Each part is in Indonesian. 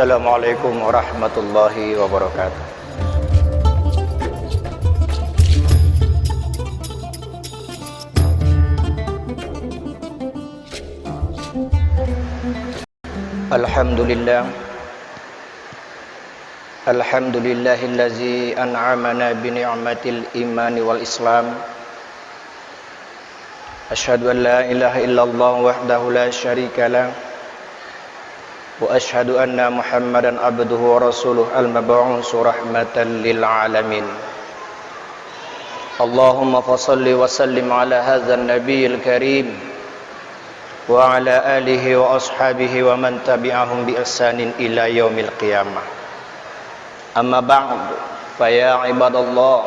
Assalamualaikum warahmatullahi wabarakatuh. Alhamdulillah. Alhamdulillahillazi an'amana bi ni'matil imani wal islam. Asyhadu an la ilaha illallah wahdahu la syarika lah. Wa asyhadu anna Muhammadan abduhu wa rasuluh al-mab'uts rahmatan lil alamin. Allahumma fashalli wa sallim ala hadzal nabiyil karim wa ala alihi wa ashabihi wa man tabi'ahum bi ihsanin ila yaumil qiyamah. Amma ba'd, fa ya ibadallah,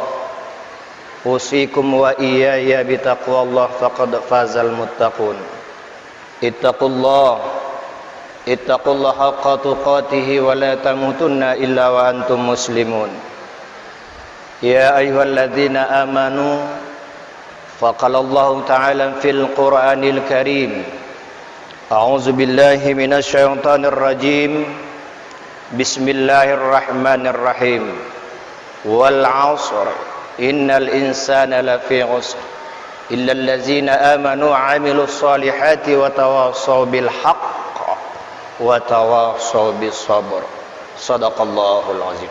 usikum wa iyaya bi taqwallah faqad fazal muttaqun. Ittaqullaha haqqa tuqatih wa la tamutunna illa wa antum muslimun. Ya ayyuhalladzina amanu faqala Allah ta'ala fil Qur'anil Karim. A'udzu billahi minasy syaithanir rajim. Bismillahirrahmanirrahim. Wal 'asr innal insana lafi 'usr illal ladzina amanu wa 'amilus solihati wa tawassaw bil haqq wa tawassaw bis sabr. Shadaqallahul azim.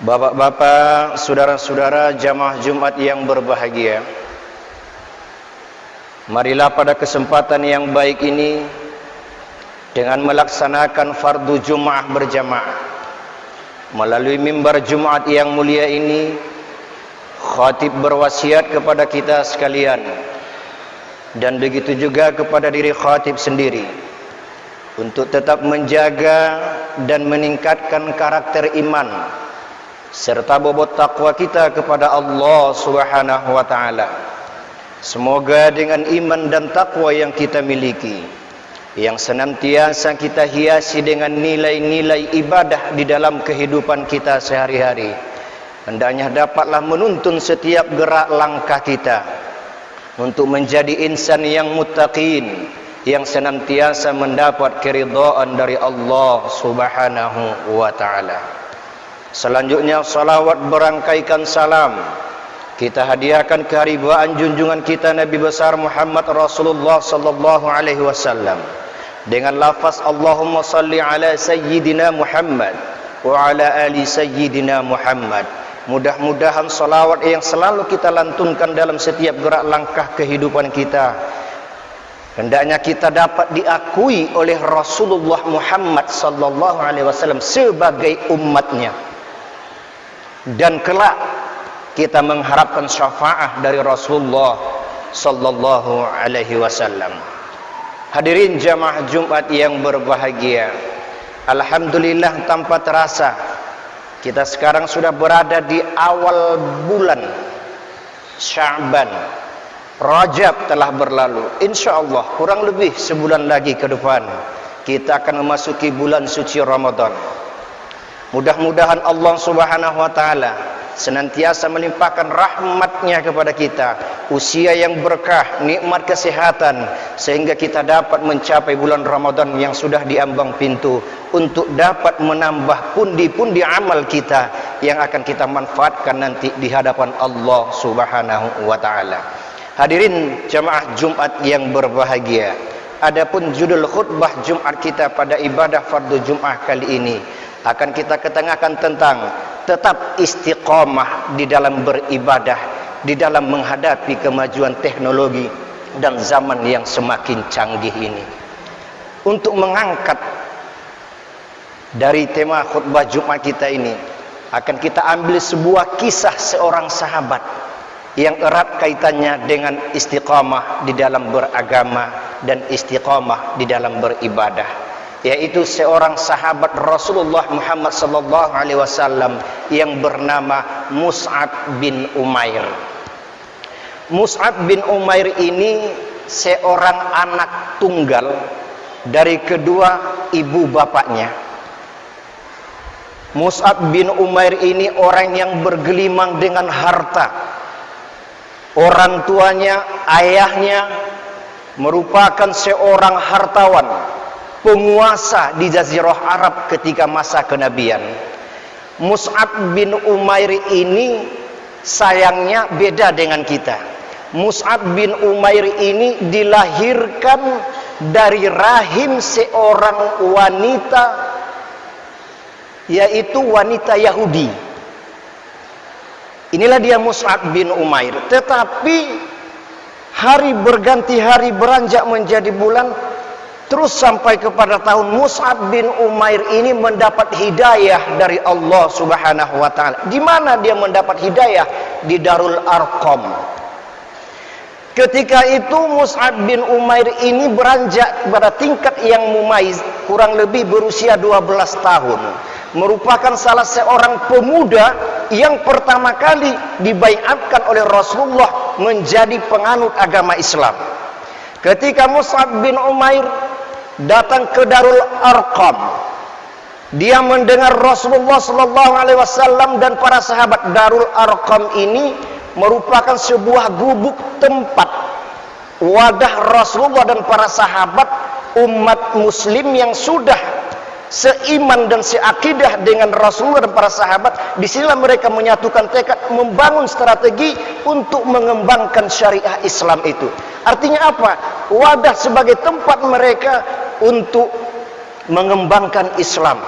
Bapak-bapak, saudara-saudara jamaah Jumat yang berbahagia, marilah pada kesempatan yang baik ini dengan melaksanakan fardu Jumat berjamaah melalui mimbar Jumat yang mulia ini, khatib berwasiat kepada kita sekalian dan begitu juga kepada diri khatib sendiri untuk tetap menjaga dan meningkatkan karakter iman serta bobot takwa kita kepada Allah Subhanahu wa taala. Semoga dengan iman dan takwa yang kita miliki, yang senantiasa kita hiasi dengan nilai-nilai ibadah di dalam kehidupan kita sehari-hari, hendaknya dapatlah menuntun setiap gerak langkah kita untuk menjadi insan yang muttaqin, yang senantiasa mendapat keridhaan dari Allah Subhanahu wa taala. Selanjutnya salawat berangkaikan salam kita hadiahkan keharibaan junjungan kita Nabi besar Muhammad Rasulullah sallallahu alaihi wasallam dengan lafaz Allahumma salli ala sayyidina Muhammad wa ala ali sayyidina Muhammad. Mudah-mudahan salawat yang selalu kita lantunkan dalam setiap gerak langkah kehidupan kita, hendaknya kita dapat diakui oleh Rasulullah Muhammad sallallahu alaihi wasallam sebagai umatnya, dan kelak kita mengharapkan syafaat dari Rasulullah sallallahu alaihi wasallam. Hadirin jamaah Jumat yang berbahagia, alhamdulillah tanpa terasa kita sekarang sudah berada di awal bulan Sya'ban. Rajab telah berlalu. Insyaallah kurang lebih sebulan lagi ke depan kita akan memasuki bulan suci Ramadan. Mudah-mudahan Allah Subhanahu wa taala senantiasa melimpahkan rahmatnya kepada kita, usia yang berkah, nikmat kesehatan, sehingga kita dapat mencapai bulan Ramadan yang sudah diambang pintu untuk dapat menambah pundi-pundi amal kita yang akan kita manfaatkan nanti di hadapan Allah Subhanahu wa taala. Hadirin jamaah Jumat yang berbahagia, adapun judul khutbah Jumat kita pada ibadah fardu Jumat kali ini akan kita ketengahkan tentang tetap istiqamah di dalam beribadah di dalam menghadapi kemajuan teknologi dan zaman yang semakin canggih ini. Untuk mengangkat dari tema khutbah Jumat kita ini, akan kita ambil sebuah kisah seorang sahabat yang erat kaitannya dengan istiqamah di dalam beragama dan istiqamah di dalam beribadah, yaitu seorang sahabat Rasulullah Muhammad sallallahu alaihi wasallam yang bernama Mus'ab bin Umair. Mus'ab bin Umair ini seorang anak tunggal dari kedua ibu bapaknya. Mus'ab bin Umair ini orang yang bergelimang dengan harta. Orang tuanya, ayahnya merupakan seorang hartawan penguasa di Jazirah Arab ketika masa kenabian. Mus'ab bin Umair ini sayangnya beda dengan kita. Mus'ab bin Umair ini dilahirkan dari rahim seorang wanita, yaitu wanita Yahudi. Inilah dia Mus'ab bin Umair. Tetapi hari berganti hari, beranjak menjadi bulan, terus sampai kepada tahun Mus'ab bin Umair ini mendapat hidayah dari Allah Subhanahu wa taala. Di mana dia mendapat hidayah? Di Darul Arqam. Ketika itu Mus'ab bin Umair ini beranjak pada tingkat yang mumaiz, kurang lebih berusia 12 tahun. Merupakan salah seorang pemuda yang pertama kali dibaiatkan oleh Rasulullah menjadi penganut agama Islam. Ketika Mus'ab bin Umair datang ke Darul Arqam, dia mendengar Rasulullah SAW dan para sahabat. Darul Arqam ini merupakan sebuah gubuk tempat wadah Rasulullah dan para sahabat, umat muslim yang sudah seiman dan seakidah dengan Rasulullah dan para sahabat. Disinilah mereka menyatukan tekad membangun strategi untuk mengembangkan syariah Islam itu. Artinya apa? Wadah sebagai tempat mereka untuk mengembangkan Islam.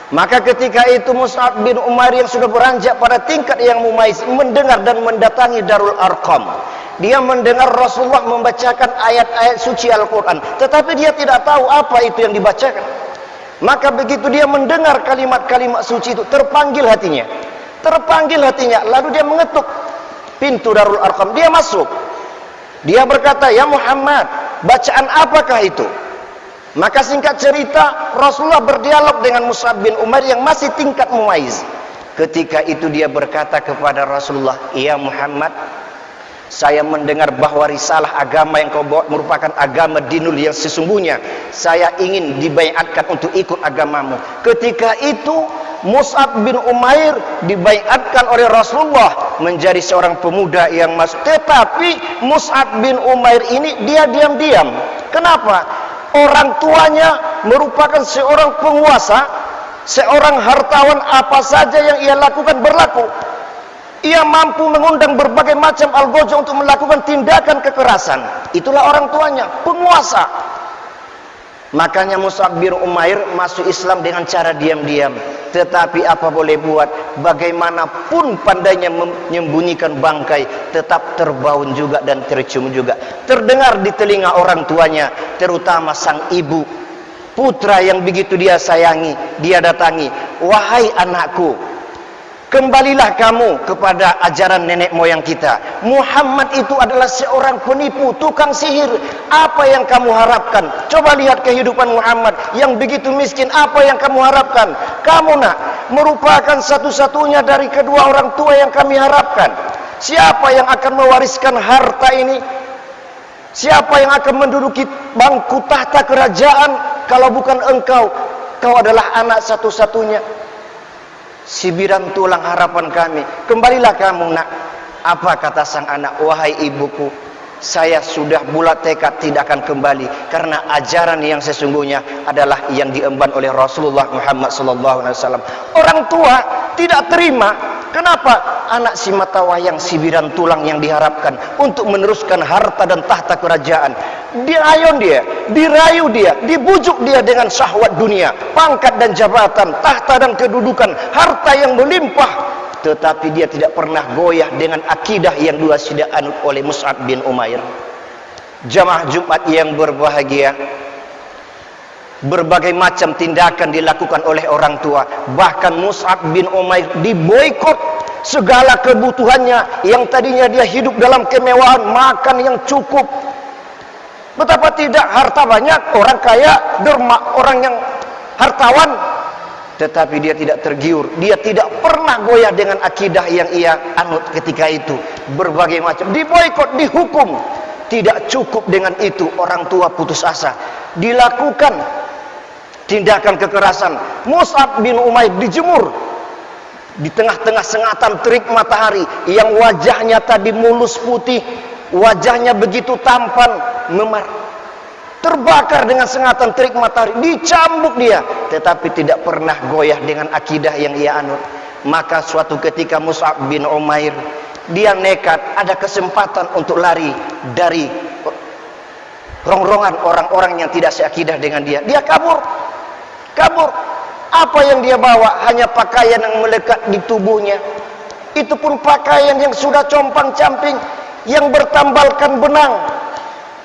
Maka ketika itu Mus'ab bin Umair yang sudah beranjak pada tingkat yang mumaiz mendengar dan mendatangi Darul Arqam. Dia mendengar Rasulullah membacakan ayat-ayat suci Al-Quran, tetapi dia tidak tahu apa itu yang dibacakan. Maka begitu dia mendengar kalimat-kalimat suci itu, terpanggil hatinya. Lalu dia mengetuk pintu Darul Arqam. Dia masuk. Dia berkata, "Ya Muhammad, bacaan apakah itu?" Maka singkat cerita, Rasulullah berdialog dengan Mus'ab bin Umair yang masih tingkat mumaiz. Ketika itu dia berkata kepada Rasulullah, "Ya Muhammad, saya mendengar bahwa risalah agama yang kau bawa merupakan agama dinul yang sesungguhnya. Saya ingin dibaiatkan untuk ikut agamamu." Ketika itu Mus'ab bin Umair dibaiatkan oleh Rasulullah menjadi seorang pemuda yang masuk. Tetapi Mus'ab bin Umair ini dia diam-diam. Kenapa? Orang tuanya merupakan seorang penguasa, seorang hartawan. Apa saja yang ia lakukan berlaku. Ia mampu mengundang berbagai macam algojo untuk melakukan tindakan kekerasan. Itulah orang tuanya, penguasa. Makanya Mus'ab bin Umair masuk Islam dengan cara diam-diam. Tetapi apa boleh buat, bagaimanapun pandainya menyembunyikan bangkai, tetap terbaun juga dan tercium juga. Terdengar di telinga orang tuanya, terutama sang ibu. Putra yang begitu dia sayangi, dia datangi. "Wahai anakku, kembalilah kamu kepada ajaran nenek moyang kita. Muhammad itu adalah seorang penipu, tukang sihir. Apa yang kamu harapkan? Coba lihat kehidupan Muhammad yang begitu miskin. Apa yang kamu harapkan? Kamu nak merupakan satu-satunya dari kedua orang tua yang kami harapkan. Siapa yang akan mewariskan harta ini? Siapa yang akan menduduki bangku tahta kerajaan kalau bukan engkau? Kau adalah anak satu-satunya. Sibiran tulang harapan kami. Kembalilah kamu nak." Apa kata sang anak? "Wahai ibuku, saya sudah bulat tekad tidak akan kembali, karena ajaran yang sesungguhnya adalah yang diemban oleh Rasulullah Muhammad SAW." Orang tua tidak terima. Kenapa? Anak si mata wayang, sibiran tulang yang diharapkan untuk meneruskan harta dan tahta kerajaan. Diayun dia, dirayu dia, dibujuk dia dengan syahwat dunia, pangkat dan jabatan, tahta dan kedudukan, harta yang melimpah. Tetapi dia tidak pernah goyah dengan akidah yang dua sudah anut oleh Mus'ab bin Umair. Jamaah Jumat yang berbahagia, berbagai macam tindakan dilakukan oleh orang tua. Bahkan Mus'ab bin Umair diboikot. Segala kebutuhannya yang tadinya dia hidup dalam kemewahan, makan yang cukup. Betapa tidak, harta banyak, orang kaya, derma, orang yang hartawan. Tetapi dia tidak tergiur. Dia tidak pernah goyah dengan akidah yang ia anut ketika itu. Berbagai macam diboikot, dihukum. Tidak cukup dengan itu, orang tua putus asa. Dilakukan tindakan kekerasan. Mus'ab bin Umair dijemur di tengah-tengah sengatan terik matahari, yang wajahnya tadi mulus putih, wajahnya begitu tampan, terbakar dengan sengatan terik matahari, dicambuk dia, tetapi tidak pernah goyah dengan akidah yang ia anut. Maka suatu ketika Mus'ab bin Umair, dia nekat, ada kesempatan untuk lari dari rongrongan orang-orang yang tidak seakidah dengan dia. Dia kabur. Apa yang dia bawa? Hanya pakaian yang melekat di tubuhnya. Itu pun pakaian yang sudah compang-camping, yang bertambalkan benang.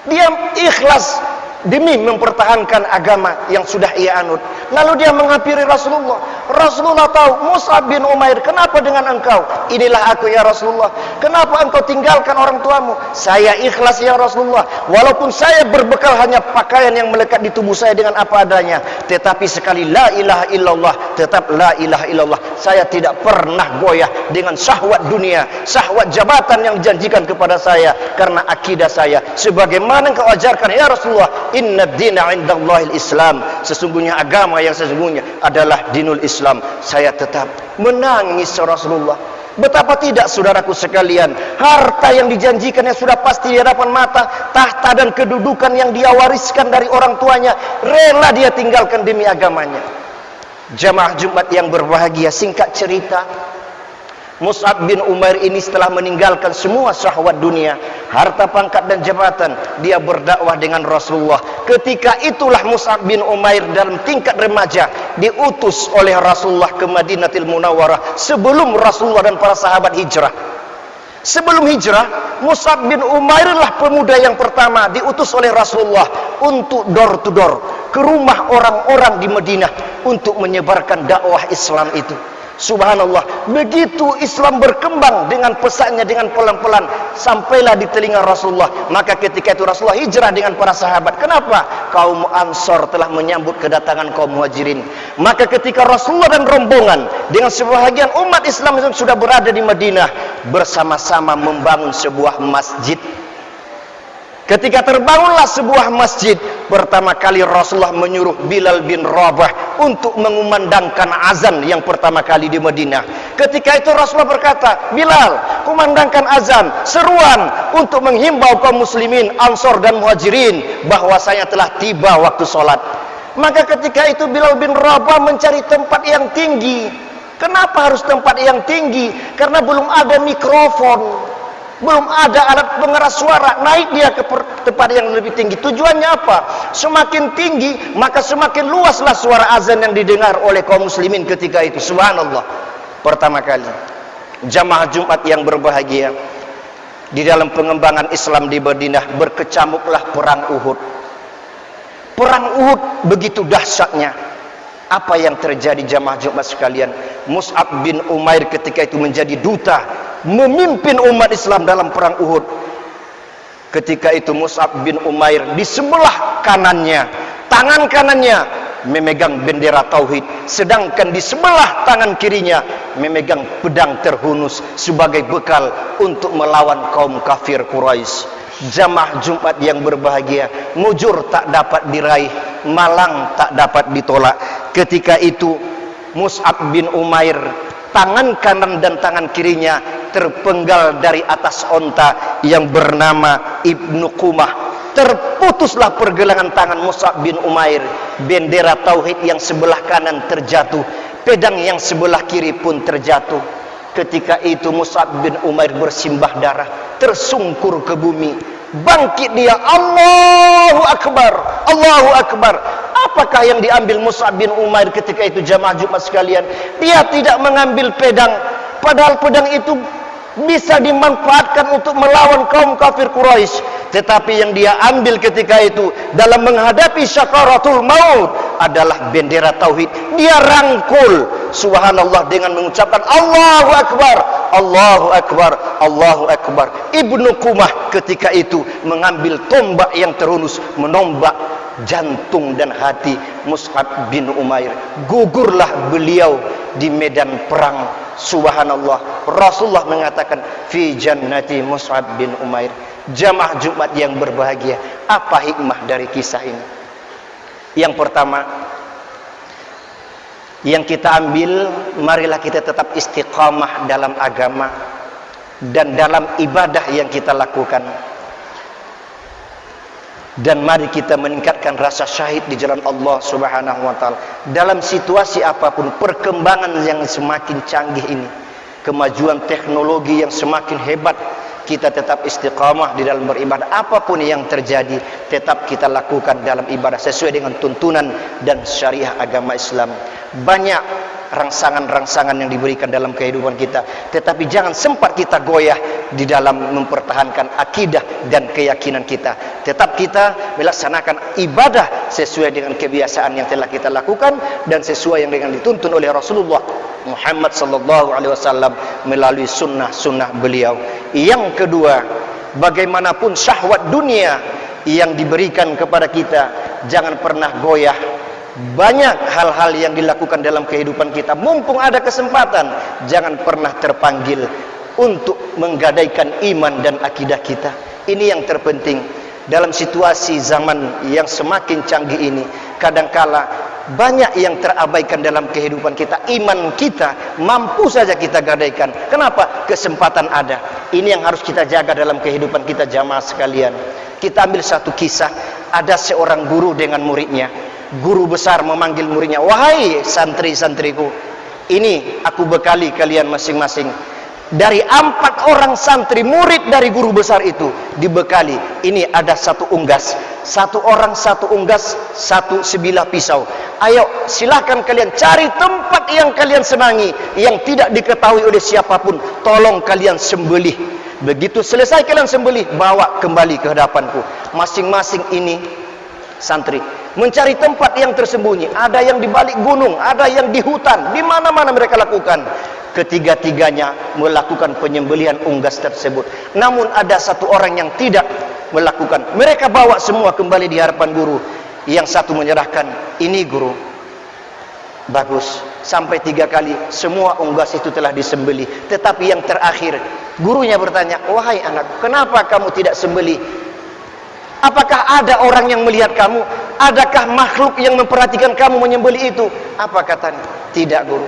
Dia ikhlas demi mempertahankan agama yang sudah ia anut. Lalu dia menghampiri Rasulullah. Rasulullah tahu, Mus'ab bin Umair, kenapa dengan engkau? Inilah aku ya Rasulullah. Kenapa engkau tinggalkan orang tuamu? Saya ikhlas ya Rasulullah. Walaupun saya berbekal hanya pakaian yang melekat di tubuh saya dengan apa adanya, tetapi sekali la ilaha illallah, tetap la ilaha illallah. Saya tidak pernah goyah dengan syahwat dunia, syahwat jabatan yang dijanjikan kepada saya, karena akidah saya sebagaimana engkau ajarkan ya Rasulullah, inna dina indallahil Islam, sesungguhnya agama yang sesungguhnya adalah dinul Islam. Saya tetap menangis Rasulullah. Betapa tidak saudaraku sekalian, harta yang dijanjikan yang sudah pasti di hadapan mata, tahta dan kedudukan yang dia wariskan dari orang tuanya, rela dia tinggalkan demi agamanya. Jamaah Jumat yang berbahagia, singkat cerita, Mus'ab bin Umair ini setelah meninggalkan semua syahwat dunia, harta pangkat dan jabatan, dia berdakwah dengan Rasulullah. Ketika itulah Mus'ab bin Umair dalam tingkat remaja diutus oleh Rasulullah ke Madinatul Munawwarah sebelum Rasulullah dan para sahabat hijrah. Sebelum hijrah, Mus'ab bin Umair lah pemuda yang pertama diutus oleh Rasulullah untuk door to door ke rumah orang-orang di Madinah untuk menyebarkan dakwah Islam itu. Subhanallah, begitu Islam berkembang dengan pesannya, dengan pelan-pelan sampailah di telinga Rasulullah. Maka ketika itu Rasulullah hijrah dengan para sahabat. Kenapa? Kaum Ansor telah menyambut kedatangan kaum Muhajirin. Maka ketika Rasulullah dan rombongan dengan sebahagian umat Islam yang sudah berada di Madinah, bersama-sama membangun sebuah masjid. Ketika terbangunlah sebuah masjid, pertama kali Rasulullah menyuruh Bilal bin Rabah untuk mengumandangkan azan yang pertama kali di Madinah. Ketika itu Rasulullah berkata, Bilal, kumandangkan azan, seruan untuk menghimbau kaum muslimin, Ansor dan Muhajirin bahwasanya telah tiba waktu sholat. Maka ketika itu Bilal bin Rabah mencari tempat yang tinggi. Kenapa harus tempat yang tinggi? Karena belum ada mikrofon, belum ada alat pengeras suara. Naik dia ke tempat yang lebih tinggi. Tujuannya apa? Semakin tinggi maka semakin luaslah suara azan yang didengar oleh kaum muslimin ketika itu. Subhanallah. Pertama kali, jamaah Jumat yang berbahagia, di dalam pengembangan Islam di Madinah berkecamuklah perang Uhud. Perang Uhud begitu dahsyatnya. Apa yang terjadi jamaah Jumat sekalian? Mus'ab bin Umair ketika itu menjadi duta, memimpin umat Islam dalam perang Uhud. Ketika itu Mus'ab bin Umair di sebelah kanannya, tangan kanannya memegang bendera tauhid, sedangkan di sebelah tangan kirinya memegang pedang terhunus sebagai bekal untuk melawan kaum kafir Quraisy. Jamaah Jumat yang berbahagia, mujur tak dapat diraih, malang tak dapat ditolak. Ketika itu Mus'ab bin Umair, tangan kanan dan tangan kirinya terpenggal dari atas onta yang bernama Ibnu Qumah. Terputuslah pergelangan tangan Mus'ab bin Umair. Bendera tauhid yang sebelah kanan terjatuh, pedang yang sebelah kiri pun terjatuh. Ketika itu Mus'ab bin Umair bersimbah darah, tersungkur ke bumi. Bangkit dia, Allahu Akbar, Allahu Akbar. Apakah yang diambil Mus'ab bin Umair ketika itu jamaah Jumat sekalian? Dia tidak mengambil pedang, padahal pedang itu bisa dimanfaatkan untuk melawan kaum kafir Quraisy. Tetapi yang dia ambil ketika itu dalam menghadapi syakaratul maut adalah bendera tauhid. Dia rangkul, subhanallah, dengan mengucapkan Allahu Akbar, Allahu Akbar, Allahu Akbar. Ibnu Qumah ketika itu mengambil tombak yang terhunus, menombak jantung dan hati Mus'ab bin Umair. Gugurlah beliau di medan perang. Subhanallah, Rasulullah mengatakan fi jannati Mus'ab bin Umair. Jamaah Jumat yang berbahagia, apa hikmah dari kisah ini? Yang pertama yang kita ambil, marilah kita tetap istiqamah dalam agama dan dalam ibadah yang kita lakukan. Dan mari kita meningkatkan rasa syahid di jalan Allah Subhanahu wa taala. Dalam situasi apapun, perkembangan yang semakin canggih ini, kemajuan teknologi yang semakin hebat, kita tetap istiqamah di dalam beribadah. Apapun yang terjadi, tetap kita lakukan dalam ibadah sesuai dengan tuntunan dan syariah agama Islam. Banyak rangsangan-rangsangan yang diberikan dalam kehidupan kita, tetapi jangan sempat kita goyah di dalam mempertahankan akidah dan keyakinan kita. Tetap kita melaksanakan ibadah sesuai dengan kebiasaan yang telah kita lakukan dan sesuai yang dengan dituntun oleh Rasulullah Muhammad sallallahu alaihi wasallam melalui sunnah-sunnah beliau. Yang kedua, bagaimanapun syahwat dunia yang diberikan kepada kita, jangan pernah goyah. Banyak hal-hal yang dilakukan dalam kehidupan kita, mumpung ada kesempatan, jangan pernah terpanggil untuk menggadaikan iman dan akidah kita. Ini yang terpenting dalam situasi zaman yang semakin canggih ini. Kadangkala banyak yang terabaikan dalam kehidupan kita. Iman kita mampu saja kita gadaikan. Kenapa? Kesempatan ada. Ini yang harus kita jaga dalam kehidupan kita, jamaah sekalian. Kita ambil satu kisah. Ada seorang guru dengan muridnya. Guru besar memanggil muridnya, wahai santri-santriku, ini aku bekali kalian masing-masing. Dari 4 orang santri murid dari guru besar itu dibekali, ini ada satu unggas, satu orang satu unggas, satu sebilah pisau. Ayo silahkan kalian cari tempat yang kalian senangi, yang tidak diketahui oleh siapapun, tolong kalian sembelih. Begitu selesai kalian sembelih, bawa kembali ke hadapanku. Masing-masing ini santri mencari tempat yang tersembunyi. Ada yang di balik gunung, ada yang di hutan, di mana-mana mereka lakukan. Ketiga-tiganya melakukan penyembelihan unggas tersebut. Namun ada satu orang yang tidak melakukan. Mereka bawa semua kembali di hadapan guru. Yang satu menyerahkan, ini guru, bagus. Sampai 3 kali semua unggas itu telah disembelih. Tetapi yang terakhir, gurunya bertanya, wahai anakku, kenapa kamu tidak sembelih? Apakah ada orang yang melihat kamu? Adakah makhluk yang memperhatikan kamu menyembelih itu? Apa katanya? Tidak, guru.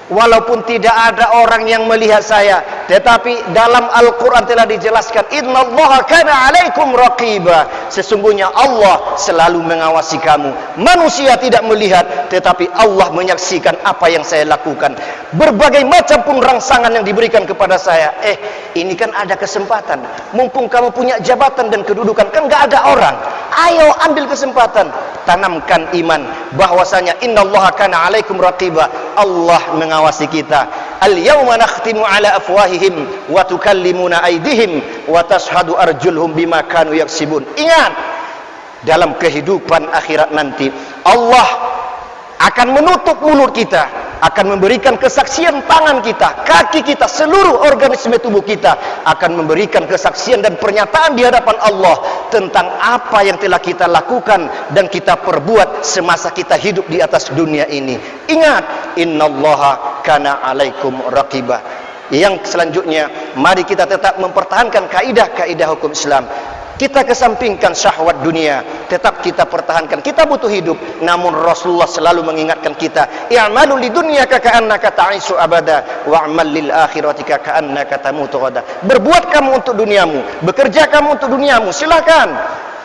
Walaupun tidak ada orang yang melihat saya, tetapi dalam Al-Quran telah dijelaskan, innallaha kana alaikum raqiba. Sesungguhnya Allah selalu mengawasi kamu. Manusia tidak melihat, tetapi Allah menyaksikan apa yang saya lakukan. Berbagai macam pun rangsangan yang diberikan kepada saya. Ini kan ada kesempatan. Mumpung kamu punya jabatan dan kedudukan, kan gak ada orang. Ayo ambil kesempatan. Tanamkan iman bahwasanya innallaha kana alaikum raqiba. Allah mengawasi kita. Al-yawma nakhtimu ala afwahihim wa tukallimuna aydihim wa tashhadu arjuluhum bima kanu yaksibun. Ingat, dalam kehidupan akhirat nanti Allah akan menutup mulut kita, akan memberikan kesaksian tangan kita, kaki kita, seluruh organisme tubuh kita akan memberikan kesaksian dan pernyataan di hadapan Allah tentang apa yang telah kita lakukan dan kita perbuat semasa kita hidup di atas dunia ini. Ingat, innallaha kana alaikum raqiba. Yang selanjutnya, mari kita tetap mempertahankan kaidah-kaidah hukum Islam. Kita kesampingkan syahwat dunia, tetap kita pertahankan. Kita butuh hidup, namun Rasulullah selalu mengingatkan kita, i'malu lidunyaka ka'annaka ta'isu abada wa'mal lil akhiratika ka'annaka tamutu ghada. Berbuat kamu untuk duniamu, bekerja kamu untuk duniamu, silakan.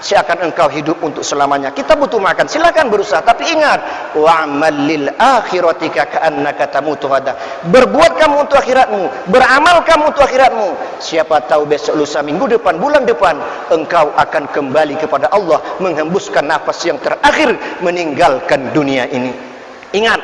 Seakan engkau hidup untuk selamanya. Kita butuh makan, silakan berusaha, tapi ingat, wa'mal lil akhiratika ka'annaka tamutu ghada. Berbuat kamu untuk akhiratmu, beramal kamu untuk akhiratmu. Siapa tahu besok, lusa, minggu depan, bulan depan engkau akan kembali kepada Allah, menghembuskan nafas yang terakhir meninggalkan dunia ini. Ingat,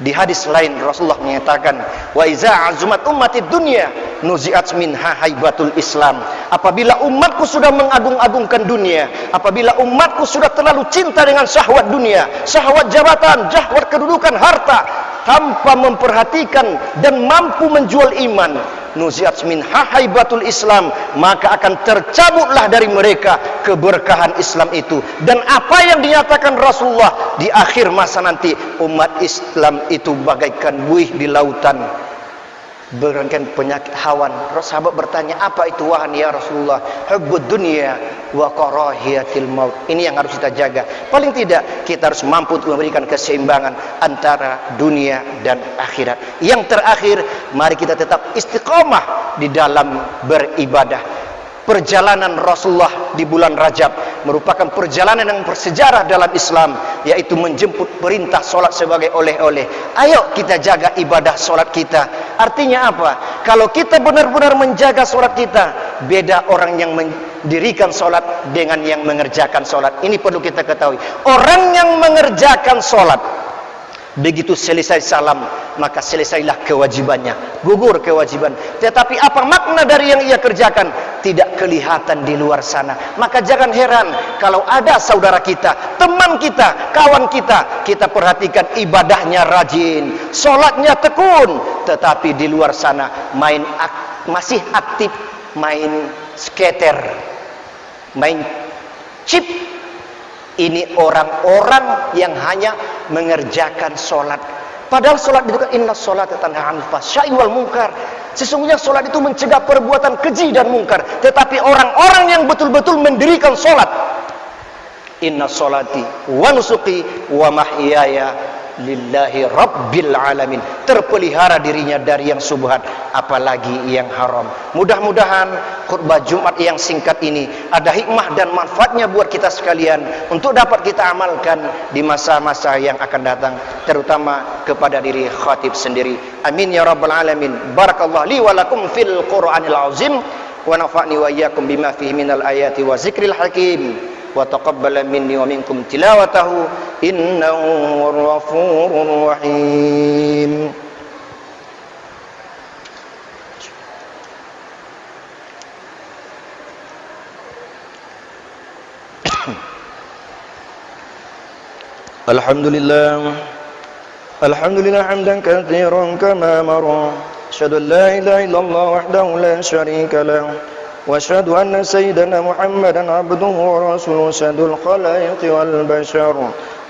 di hadis lain Rasulullah menyatakan, wa iza azumat ummatid dunya nuzi'at minha haibatul Islam. Apabila umatku sudah mengagung-agungkan dunia, apabila umatku sudah terlalu cinta dengan syahwat dunia, syahwat jabatan, syahwat kedudukan, harta, tanpa memperhatikan dan mampu menjual iman, nuzi'at minha haibatul Islam, maka akan tercabutlah dari mereka keberkahan Islam itu. Dan apa yang dinyatakan Rasulullah di akhir masa nanti, umat Islam itu bagaikan buih di lautan, berangkat penyakit hawan. Sahabat bertanya, apa itu wahan ya Rasulullah? Hubbud dunya wa karahiyatil maut. Ini yang harus kita jaga. Paling tidak kita harus mampu untuk memberikan keseimbangan antara dunia dan akhirat. Yang terakhir, mari kita tetap istiqomah di dalam beribadah. Perjalanan Rasulullah di bulan Rajab merupakan perjalanan yang bersejarah dalam Islam, yaitu menjemput perintah solat sebagai oleh-oleh. Ayo kita jaga ibadah solat kita. Artinya apa? Kalau kita benar-benar menjaga solat kita, beda orang yang mendirikan solat dengan yang mengerjakan solat. Ini perlu kita ketahui. Orang yang mengerjakan solat, begitu selesai salam, maka selesailah kewajibannya, gugur kewajiban. Tetapi apa makna dari yang ia kerjakan? Tidak kelihatan di luar sana. Maka jangan heran kalau ada saudara kita, teman kita, kawan kita, kita perhatikan ibadahnya rajin, sholatnya tekun, tetapi di luar sana masih aktif main skater, main chip. Ini orang-orang yang hanya mengerjakan solat. Padahal solat itu kan inna sholata tanha 'anil fahsya'i wal munkar. Sesungguhnya solat itu mencegah perbuatan keji dan mungkar. Tetapi orang-orang yang betul-betul mendirikan solat, inna sholati wa nusuki wa mahyaya lillahi rabbil alamin, terpelihara dirinya dari yang subhat, apalagi yang haram. Mudah-mudahan khutbah Jumat yang singkat ini ada hikmah dan manfaatnya buat kita sekalian untuk dapat kita amalkan di masa-masa yang akan datang, terutama kepada diri khatib sendiri. Amin ya rabbal alamin. Barakallahu li wa lakum fil Qur'anil azim wa nafa'ni wa iyyakum bima fihi minal ayati wa zikril hakim. Wa taqabbala minni wa minkum tilawatahu innahu ghafurur rahim. Alhamdulillah hamdan katsiran kama mara. Asyhadu an la ilaha illallah wahdahu la syarika lahu وأشهد أن سيدنا محمدا عبده ورسوله سيد الخلائق والبشر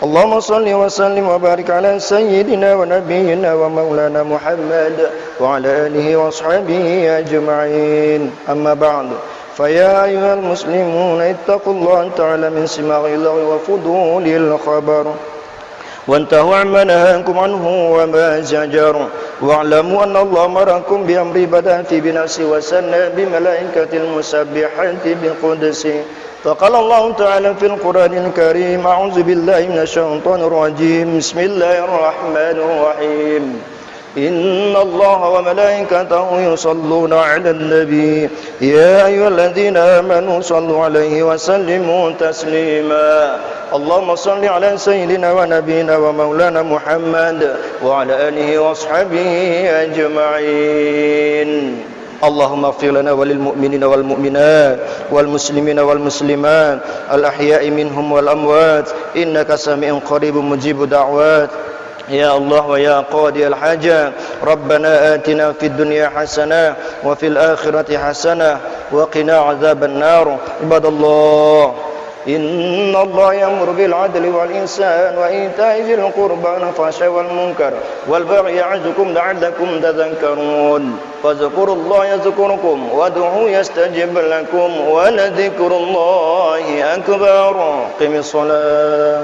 اللهم صل وسلم وبارك على سيدنا ونبينا ومولانا محمد وعلى آله وأصحابه أجمعين أما بعد فيا أيها المسلمون اتقوا الله تعالى من سماع اللغو وفضول الخبر وانتهوا عما نهاكم عنه وما زجر واعلموا أن الله أمركم بأمر بدأ في بنفسه وسنى بملائكة المسبحات بقدسه فقال الله تعالى في القرآن الكريم أعوذ بالله من الشيطان الرجيم بسم الله الرحمن الرحيم إن الله وملائكته يصلون على النبي يا أيها الذين آمنوا صلوا عليه وسلموا تسليما اللهم صل على سيدنا ونبينا ومولانا محمد وعلى آله وأصحابه أجمعين اللهم اغفر لنا وللمؤمنين والمؤمنات والمسلمين والمسلمات الأحياء منهم والأموات إنك سميع قريب مجيب دعوات يا الله ويا قاضي الحاجة ربنا آتنا في الدنيا حسنة وفي الآخرة حسنة وقنا عذاب النار عباد الله إن الله يأمر بالعدل والإحسان وإيتاء ذي القربى والفحشاء والمنكر والبغي يعظكم لعلكم تذكرون فاذكروا الله يذكركم وادعوه يستجب لكم ولذكر الله أكبر قم الصلاة.